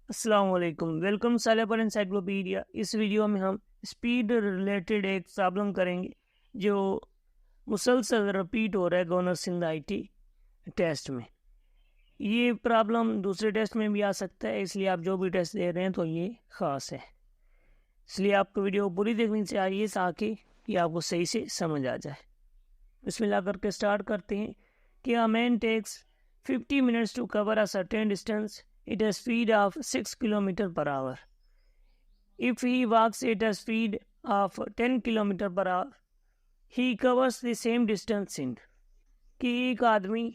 अस्सलाम वालेकुम। Welcome cyber encyclopedia. इस वीडियो में हम स्पीड रिलेटेड एक प्रॉब्लम करेंगे जो मुसलसल रिपीट हो रहा है गवर्नर सिंध आईटी टेस्ट में। ये प्रॉब्लम दूसरे टेस्ट में भी आ सकता है, इसलिए आप जो भी टेस्ट दे रहे हैं तो ये ख़ास है। इसलिए आपको वीडियो पूरी देखनी चाहिए ताकि ये आपको सही से समझ आ जाए। बिस्मिल्लाह करके स्टार्ट करते हैं कि a man takes 50 minutes to cover a certain distance at a speed of 6 kilometer per hour. If he walks at a speed of 10 kilometer per hour, he covers the same distance in कि एक आदमी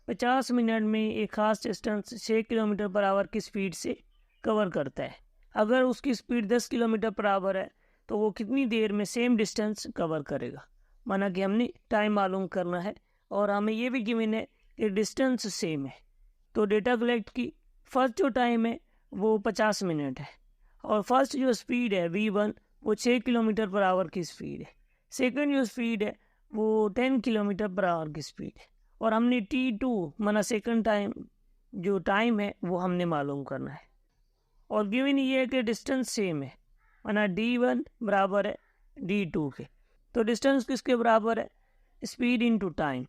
50 minute में एक खास distance 6 kilometre per hour की speed से cover करता है। अगर उसकी स्पीड 10 किलोमीटर पर आवर है तो वो कितनी देर में सेम डिस्टेंस कवर करेगा। माना कि हमने टाइम मालूम करना है और हमें ये भी गिवन है कि डिस्टेंस सेम है। तो डेटा कलेक्ट की फर्स्ट जो टाइम है वो 50 मिनट है और फर्स्ट जो स्पीड है v1 वो 6 किलोमीटर पर आवर की स्पीड है। सेकंड जो स्पीड है वो 10 किलोमीटर पर आवर की स्पीड है और हमने t2 माना सेकंड टाइम जो टाइम है वो हमने मालूम करना है। और गिवन ये है कि डिस्टेंस सेम है, माना d1 बराबर है d2 के। तो डिस्टेंस किसके बराबर है? Speed into time.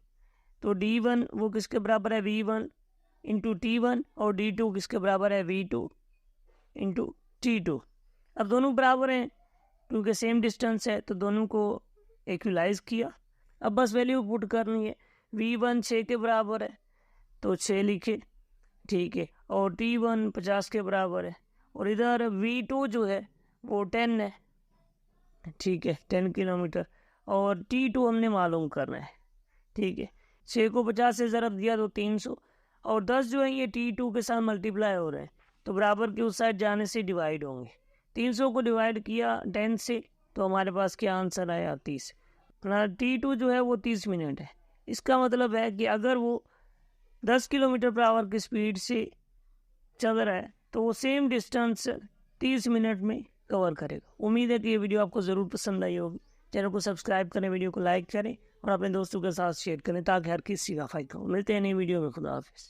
तो d1 वो किसके बराबर है? v1 इंटू t1 और d2 किसके बराबर है? v2 into t2। अब दोनों बराबर हैं क्योंकि सेम डिस्टेंस है तो दोनों को इक्वलाइज किया। अब बस वैल्यू पुट करनी है। v1 6 के बराबर है तो 6 लिखे, ठीक है, और t1 50 के बराबर है और इधर v2 जो है वो 10 है, ठीक है, 10 किलोमीटर और t2 हमने मालूम करना है, ठीक है। 6 को 50 से ज़रब दिया तो 300 और 10 जो है ये t2 के साथ मल्टीप्लाई हो रहे हैं तो बराबर की उस साइड जाने से डिवाइड होंगे। 300 को डिवाइड किया 10 से तो हमारे पास क्या आंसर आया? 30। t2 जो है वो 30 मिनट है। इसका मतलब है कि अगर वो 10 किलोमीटर पर आवर की स्पीड से चल रहा है तो वो सेम डिस्टेंस 30 मिनट में कवर करेगा। उम्मीद है कि ये वीडियो आपको ज़रूर पसंद आई होगी। चैनल को सब्सक्राइब करें, वीडियो को लाइक करें और अपने दोस्तों के साथ शेयर करें ताकि हर किसी का फ़ायदा हो। मिलते हैं नई वीडियो में। खुदा हाफिज़।